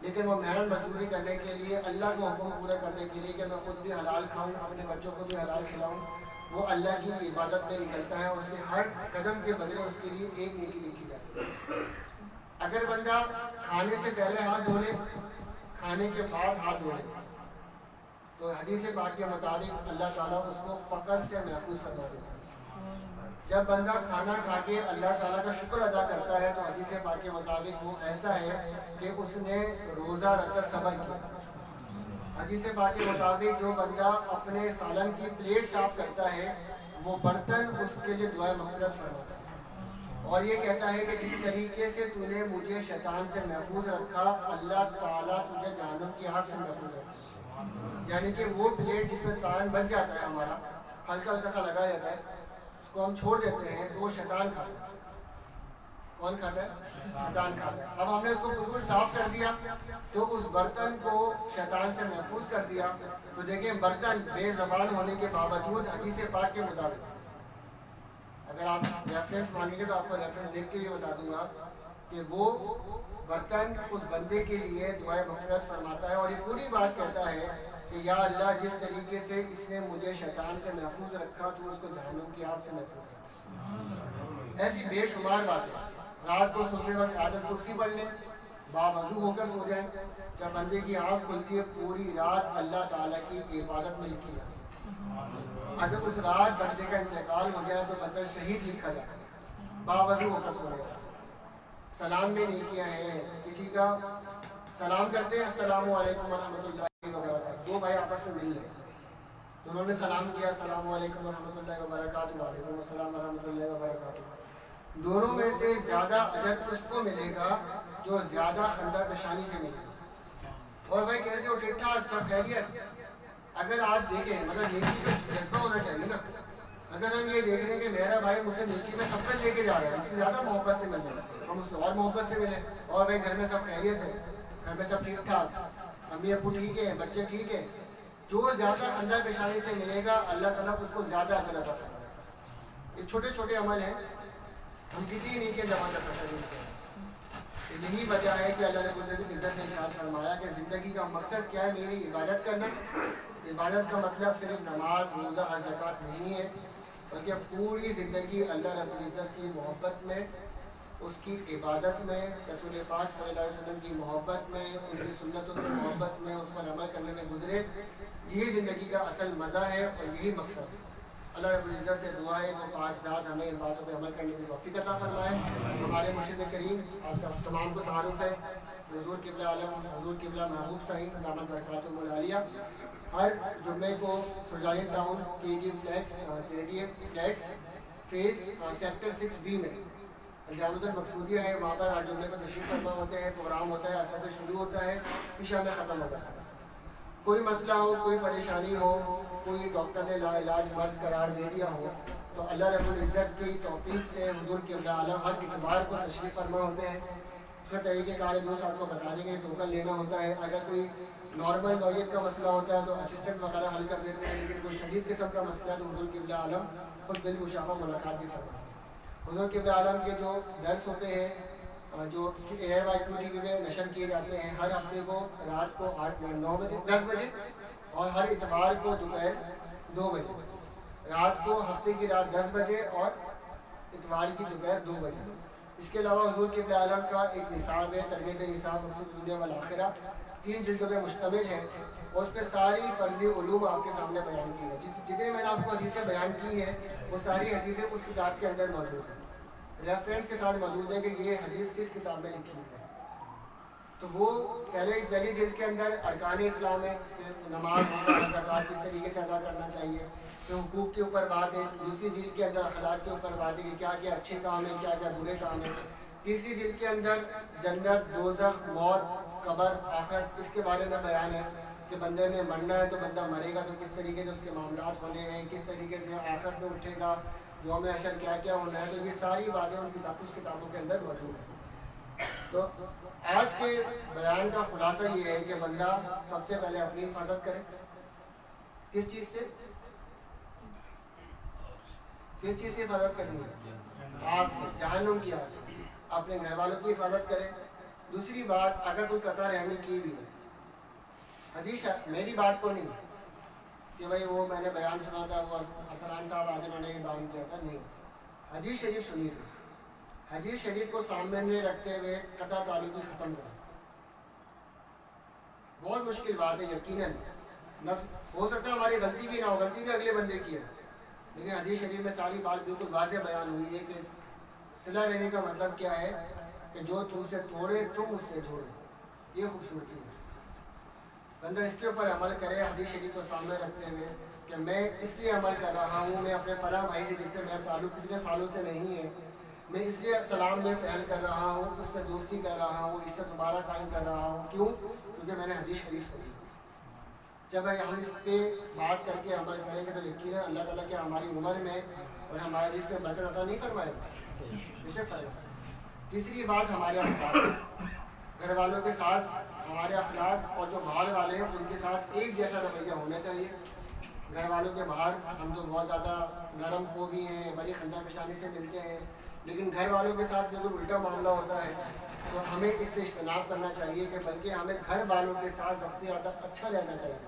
لیکن وہ محنت مزدوری کرنے کے لیے، اللہ کو حکم پورا کرنے کے لیے کہ میں خود بھی حلال کھاؤں، اپنے بچوں کو بھی حلال کھلاؤں، وہ اللہ کی عبادت میں نکلتا ہے، اور اس کے ہر قدم کے بدلے اس کے لیے ایک نیکی لکھی جاتی ہے۔ اگر بندہ کھانے سے پہلے ہاتھ دھو لے، کھانے کے بعد ہاتھ دھو لے، تو حدیث پاک کے مطابق اللہ تعالیٰ اس کو فقر سے محفوظ فرما دیتا ہے۔ جب بندہ کھانا کھا کے اللہ تعالیٰ کا شکر ادا کرتا ہے تو حدیث پاک کے مطابق وہ ایسا ہے کہ اس نے روزہ رکھ کر صبر کیا۔ حدیث پاک کے مطابق جو بندہ اپنے سالن کی پلیٹ صاف کرتا ہے وہ برتن اس کے لیے دعائے مغفرت فرماتا ہے، اور یہ کہتا ہے کہ جس طریقے سے تو نے مجھے شیطان سے محفوظ رکھا، اللہ تعالیٰ تجھے جہنم کی آگ سے محفوظ رکھا۔ یعنی کہ وہ پلیٹ جس میں سالن بچ جاتا ہے ہمارا، ہلکا ہلکا سا لگا رہتا ہے، اس کو ہم چھوڑ دیتے ہیں تو وہ شیطان کھاتا ہے۔ کون کھاتا ہے؟ شیطان کھاتا ہے۔ اب ہم نے اس کو بالکل صاف کر دیا تو اس برتن کو شیطان سے محفوظ کر دیا، تو دیکھیں برتن بے زبان ہونے کے باوجود حدیث پاک کے مطابق، اگر آپ ریفرنس مانگیں گے تو آپ کو ریفرنس دیکھ کے یہ بتا دوں گا کہ وہ برتن اس بندے کے لیے دعائے مغفرت فرماتا ہے اور یہ پوری بات کہتا ہے کہ یا اللہ جس طریقے سے اس نے مجھے شیطان سے محفوظ رکھا تو اس کو جہنم کی آگ سے محفوظ رکھا. ایسی بے شمار باتیں. رات کو سوتے وقت عادت کرسی پڑھ لیں, باوضو ہو کر سو جائیں. جب بندے کی آنکھ کھلتی ہے پوری رات اللہ تعالیٰ کی عبادت میں لکھی جاتی ہے. اگر اس رات بندے کا انتقال ہو گیا تو بندہ شہید لکھا جاتا ہے. باوضو ہو کر سونے کا. سلام میں نیکیاں ہیں. کسی کا سلام کرتے ہیں السلام علیکم ورحمۃ اللہ وبرکاتہ, دو بھائی آپس میں مل لیں تو انہوں نے سلام کیا السلام علیکم ورحمۃ اللہ وبرکاتہ, وعلیکم السلام ورحمۃ اللہ وبرکاتہ. دونوں میں سے زیادہ اجر اس کو ملے گا جو زیادہ خندہ پیشانی سے ملے گا. اور بھائی کیسے ہو, ٹھیک ٹھاک, سب خیریت. اگر آپ دیکھیں مگر نیکی کا جذبہ ہونا چاہیے نا. اگر ہم یہ دیکھ رہے ہیں کہ میرا بھائی مجھ سے نیکی میں سب کچھ لے کے جا رہا ہے, اس سے زیادہ محبت سے مل جائے, ہم اس سے اور محبت سے ملیں. اور بھائی گھر میں سب خیریت ہے, گھر میں سب ٹھیک ٹھاک, امی ابو ٹھیک ہے, بچے ٹھیک ہے. جو زیادہ خندہ پیشانی سے ملے گا اللہ تعالیٰ اس کو زیادہ اجر عطا کرے گا. یہ چھوٹے چھوٹے عمل ہیں, ہم کسی نہیں کے جمع کر سکتے ہیں. یہی وجہ ہے کہ اللہ رب العزت نے ارشاد فرمایا کہ زندگی کا مقصد کیا ہے, میری عبادت کرنا. عبادت کا مطلب صرف نماز, روزہ اور زکوٰۃ نہیں ہے, بلکہ پوری زندگی اللہ رب العزت کی محبت میں, اس کی عبادت میں, رسول پاک صلی اللہ علیہ وسلم کی محبت میں, ان کی سنتوں سے محبت میں, اس پر عمل کرنے میں گزرے. یہی زندگی کا اصل مزہ ہے اور یہی مقصد ہے. اللہ رب العزت سے دعا ہے کہ پاک ذات ہمیں ان باتوں پہ عمل کرنے کی توفیق عطا فرمائے. ہمارے مرشد کریم آپ تمام کو تعارف ہے حضور قبلہ عالم, حضور قبلہ محبوب صحیح دامت برکاتہ العالیہ ہر جمعے کو سرجانی ٹاؤن فلیٹس فیس سیکٹر 6B میں جامعۃ المقصودیہ ہے, وہاں پر ہر جمعے کو تشریف فرما ہوتے ہیں. پروگرام ہوتا ہے, عصر سے شروع ہوتا ہے, عشاء میں ختم ہوتا ہے. کوئی مسئلہ ہو, کوئی پریشانی ہو, کوئی ڈاکٹر نے لاعلاج مرض قرار دے دیا ہو تو اللہ رب العزت کی توفیق سے حضور قبلہ عالم ہر اتوار کو تشریف فرما ہوتے ہیں. اس کا طریقہ کار دوست آپ کو بتا دیں گے. ٹوکن لینا ہوتا ہے. اگر کوئی نارمل نوعیت کا مسئلہ ہوتا ہے تو اسسٹنٹ وغیرہ حل کر دیتے ہیں, لیکن کوئی شدید قسم کا مسئلہ ہے تو حضور قبلہ عالم خود بالمشافہ ملاقات بھی فرماتے ہیں. حضور قبلہ عالم کے جو درس ہوتے ہیں جو ایئر وائی ٹی وی میں نشر کیے جاتے ہیں ہر ہفتے کو رات کو 10 بجے اور ہر اتوار کو دوپہر 2 بجے. رات کو ہفتے کی رات 10 بجے اور اتوار کی دوپہر 2 بجے. اس کے علاوہ حضور قبلہ عالم کا ایک نصاب ہے, تربیت نصاب مقصود دنیا والآخرہ, 3 جلدوں پہ مشتمل ہے اور اس پہ ساری فرضی علوم آپ کے سامنے بیان کی ہے. جتنے میں نے آپ کو حدیثیں بیان کی ہیں وہ ساری حدیثیں اس کتاب کے اندر موجود ہیں, ریفرنس کے ساتھ موجود ہے کہ یہ حدیث کس کتاب میں لکھی ہے. تو وہ پہلی جلد کے اندر ارکان اسلام ہے, نماز, زکوٰۃ کس طریقے سے ادا کرنا چاہیے, پھر حقوق کے اوپر بات ہے. دوسری جلد کے اندر اخلاق کے اوپر بات ہے کہ کیا کیا اچھے کام ہیں, کیا کیا برے کام ہیں. تیسری جلد کے اندر جنت, دوزخ, موت, قبر, آخرت, اس کے بارے میں بیان ہے کہ بندے نے مرنا ہے تو بندہ مرے گا تو کس طریقے سے اس کے معاملات ہونے ہیں, کس طریقے سے آخرت میں اٹھے گا, یوم حشر کیا کیا ہونا ہے. تو یہ ساری باتیں ان کچھ کتابوں کے اندر موجود ہیں. تو آج کے بیان کا خلاصہ یہ ہے کہ بندہ سب سے پہلے اپنی حفاظت کرے. کس چیز سے حفاظت کرنی ہے؟ آگ سے, جہنم کی آگ سے. اپنے گھر والوں کی حفاظت کرے. دوسری بات, اگر کوئی قطع رحمی کی بھی ہے, حدیث میری بات کو نہیں کہ بھائی وہ میں نے بیان سنا تھا, وہ ارسلان صاحب آج انہوں نے یہ بیان کیا تھا, نہیں. حدیث شریف سنیے, حدیث شریف کو سامنے رکھتے ہوئے قطع تعلقی ختم کریں. بہت مشکل بات ہے یقیناً, ہو سکتا ہے ہماری غلطی بھی نہ ہو, غلطی بھی اگلے بندے کی ہے, لیکن حدیث شریف میں ساری بات بالکل واضح بیان ہوئی ہے کہ صلہ رحمی کا مطلب کیا ہے کہ جو تم سے توڑے تم اس سے جوڑے. یہ خوبصورتی ہے. بندہ اس کے اوپر عمل کرے حدیث شریف کو سامنے رکھتے ہوئے کہ میں اس لیے عمل کر رہا ہوں, میں اپنے فلاں بھائی سے جس سے میرا تعلق کتنے سالوں سے نہیں ہے, میں اس لیے سلام میں پہل کر رہا ہوں, اس سے دوستی کر رہا ہوں, رشتہ دوبارہ قائم کر رہا ہوں. کیوں؟ کیونکہ میں نے حدیث شریف پڑھی. جب ہم اس پہ بات کر کے عمل کریں گے تو یقیناً اللہ تعالیٰ کے ہماری عمر میں اور ہمارے رزق میں برکت عطا نہیں فرمائے گا, بے شک فرمائے گا. تیسری بات, ہمارے اخلاق, گھر والوں کے ساتھ ہمارے اخلاق اور جو باہر والے ہیں ان کے ساتھ ایک جیسا رویہ ہونا چاہیے. گھر والوں کے باہر ہم تو بہت زیادہ نرم خو بھی ہیں, بڑی خندہ پیشانی سے ملتے ہیں, لیکن گھر والوں کے ساتھ بالکل الٹا معاملہ ہوتا ہے. تو ہمیں اس سے اجتناب کرنا چاہیے کہ بلکہ ہمیں گھر والوں کے ساتھ سب سے زیادہ اچھا رہنا چاہیے.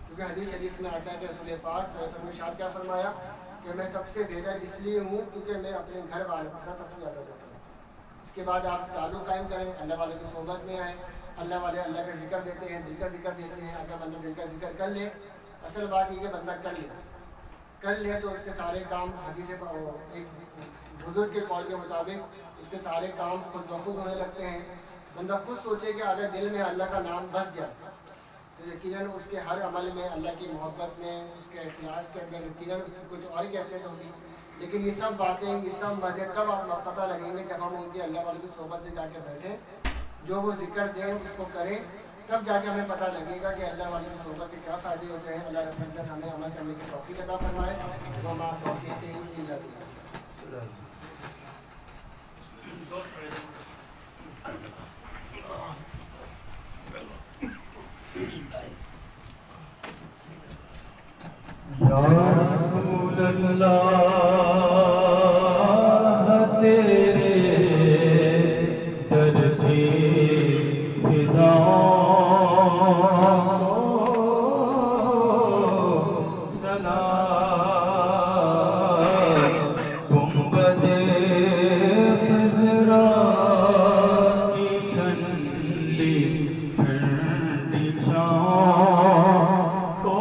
کیونکہ حدیث شریف میں آتا ہے کہ رسول پاک صلی اللہ علیہ وسلم نے ارشاد کیا فرمایا کہ میں سب سے بہتر اس لیے ہوں کیونکہ میں اپنے گھر والوں کا سب سے زیادہ کرتا ہوں. اس کے بعد آپ تعلق قائم کریں, اللہ والوں کی صحبت میں آئیں, اللہ والے اللہ کا ذکر دیتے ہیں, دل کا ذکر دیتے ہیں. اگر بندہ دل کا ذکر کر لے, اصل بات یہ کہ بندہ کر لے تو اس کے سارے کام حدیث ایک بزرگ کے قول کے مطابق اس کے سارے کام خود بخود ہونے لگتے ہیں. بندہ خود سوچے کہ اگر دل میں اللہ کا نام بس جائے تو یقیناً اس کے ہر عمل میں اللہ کی محبت میں, اس کے اخلاص کے اندر یقیناً اس کی کچھ اور کیفیت ہوگی. لیکن یہ سب باتیں, یہ سب مزے تب آپ پتہ لگیں گے جب ہم ان کے اللہ والوں کی صحبت میں جا کے بیٹھیں, جو وہ ذکر دیں اس کو کریں, تب جا کے ہمیں پتہ لگے گا کہ اللہ والوں کی صحبت کے کیا فائدے ہوتے ہیں. اللہ رب العزت ہمیں عمل کرنے کی توفیق عطا فرمائے. وہ ہمارا توفیق دی جاتی ہے. یا رسول اللہ تیرے در کی فضاؤں سلام. گنبد خضرا کی ٹھنڈی ٹھنڈی چھاؤں کو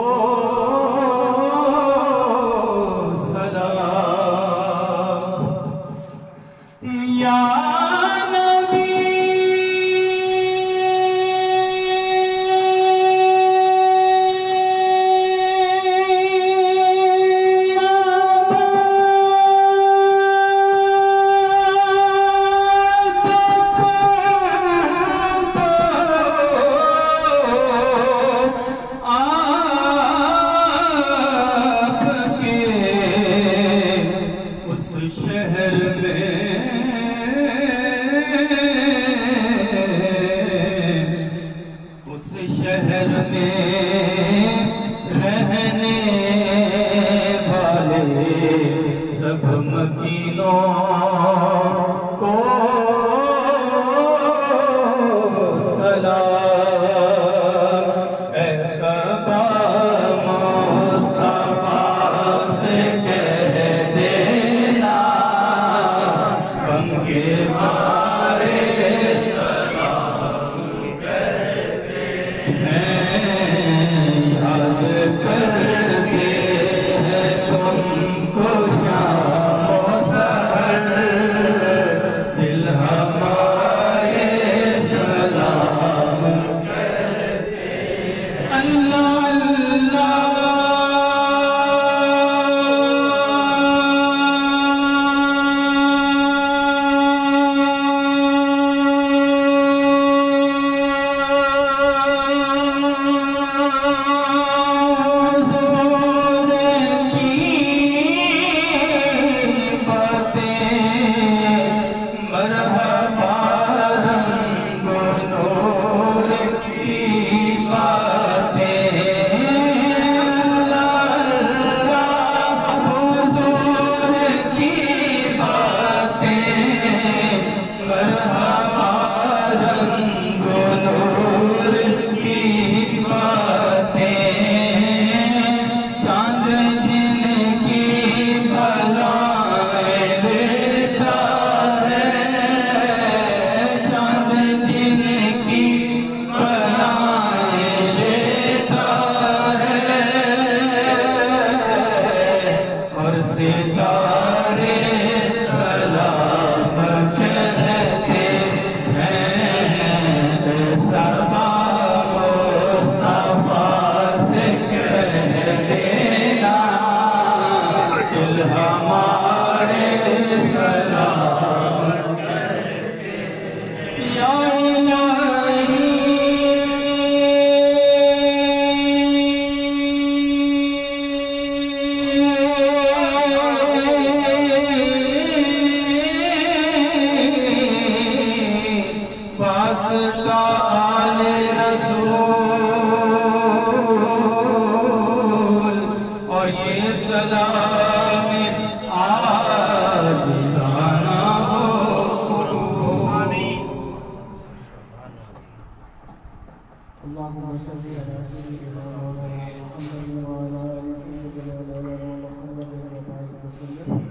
وسلم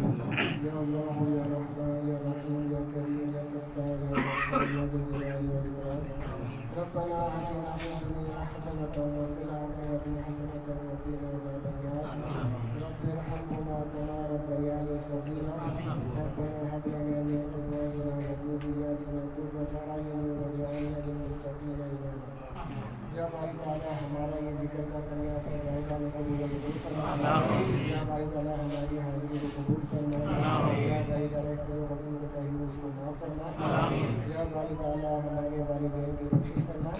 یا اللہ یا رحمان یا رحیم یا کریم یا ستار یا رحمان یا ذو الجلال والاکرام ربنا آتنا فی الدنیا حسنة وفی الآخرة حسنة وقنا عذاب النار رب ارحمهما كما ربياني صغيرا ربنا هب لنا من أزواجنا وذرياتنا قرة أعين واجعلنا للمتقين إماما یا باری تعالیٰ ہمارا یہ ذکر کا کرنا اپنے جائزہ میں قبول فرما یا باری تعالیٰ ہماری حاضری کو قبول فرما یا باری تعالیٰ اس میں غلطی بتائی اس کو معاف فرما یا باری تعالیٰ ہمارے والدین کی بخشش فرما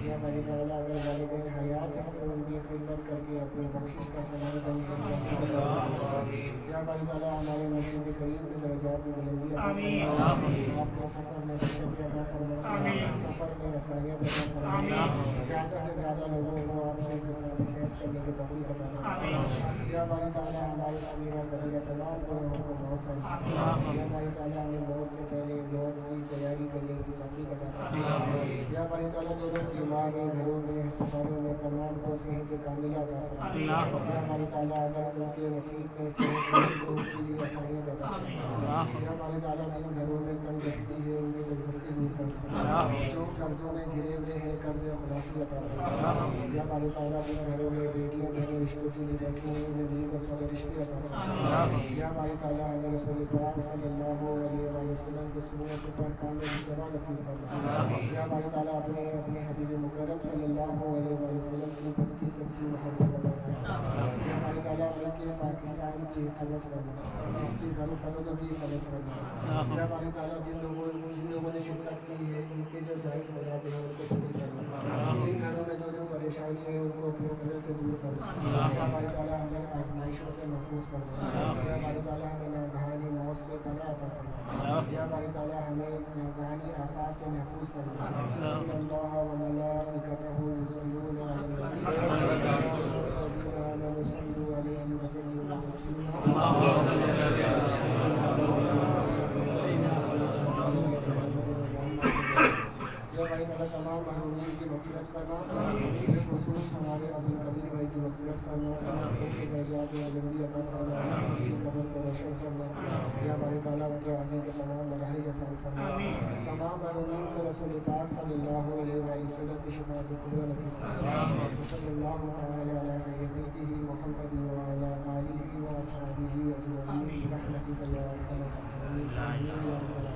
یا باری تعالیٰ اگر والدین حیات ہیں تو ان کی خدمت کر کے اپنی بخشش کا سامان بن کر یا باری تعالیٰ ہمارے مسجد کریم کے درجات میں بلندی عطا فرما آپ کے سفر میں برکت عطا فرما سفر میں آسانیاں عطا فرما زیادہ سے زیادہ لوگوں کو آپ سے فیض کرنے کی توفیق عطا فرما یا باری تعالیٰ ہمارے صغیرہ کبیرہ تمام گناہوں کو معاف فرما یا باری تعالیٰ ہمیں موت سے پہلے موت کی تیاری کرنے کی توفیق عطا فرما یا باری تعالیٰ جو لوگ بیمار ہیں گھروں میں ہسپتالوں میں تمام کو صحت کاملہ عطا فرما یا باری تعالیٰ اگر ان کے نصیب میں صحت تو ان کے لیے آسانیاں عطا فرما یا باری تعالیٰ جن گھروں میں تنگدستی ہے ان کی تنگدستی دور فرما جو قرضوں میں گھرے ہوئے ہیں قرض خلاصی عطا فرما یا باری تعالیٰ جن گھروں میں بیٹیاں بہنیں رشتوں کے لیے بیٹھی ہیں انہیں نیک اور صالح رشتے عطا فرما یا باری تعالیٰ ہمیں رسول پاک صلی اللہ علیہ وسلم کی سنت پر کامل اتباع نصیب فرما یا باری تعالیٰ اپنے حبیب مکرم صلی اللہ علیہ وسلم کی خود کی سچی محبت عطا فرما یا باری تعالیٰ ان کے پاکستان کی حفاظت فرما اس کی سرحدوں کی حفاظت فرما یا باری تعالیٰ جن لوگوں نے شرکت کی ہے ان کے جو جائز بناتے ہیں ان کو قبول فرما جن گھروں میں جو پریشانی ہے ان کو اپنے فضل سے دور فرما یا باری تعالیٰ ہمیں آزمائشوں سے محفوظ فرما یا باری تعالیٰ ہمیں ناگہانی موت سے پناہ عطا فرما یا باری تعالیٰ ہمیں ناگہانی آفات سے محفوظ فرما ان اللہ وملائکتہ یصلون علی النبی یا ایھا الذین آمنوا صلوا علیہ وسلموا یا بھائی تعالیٰ تمام محرومین کی مغفرت فرما خصوص ہمارے عبدالقدیر بھائی کی مغفرت فرما ان کے درجات میں بلندی عطا فرما ان کی قبر کو روشن فرما یا بھائی تعالیٰ ان کے آگے کے تمام مراحل آسان فرما تمام محرومین کو رسول پاک صلی اللہ علیہ وسلم کی شفاعت کبریٰ نصیب فرما صلی اللہ تعالی علی خیر خلقہ محمد وعلی آلہ واصحابہ اجمعین برحمتک یا ارحم الراحمین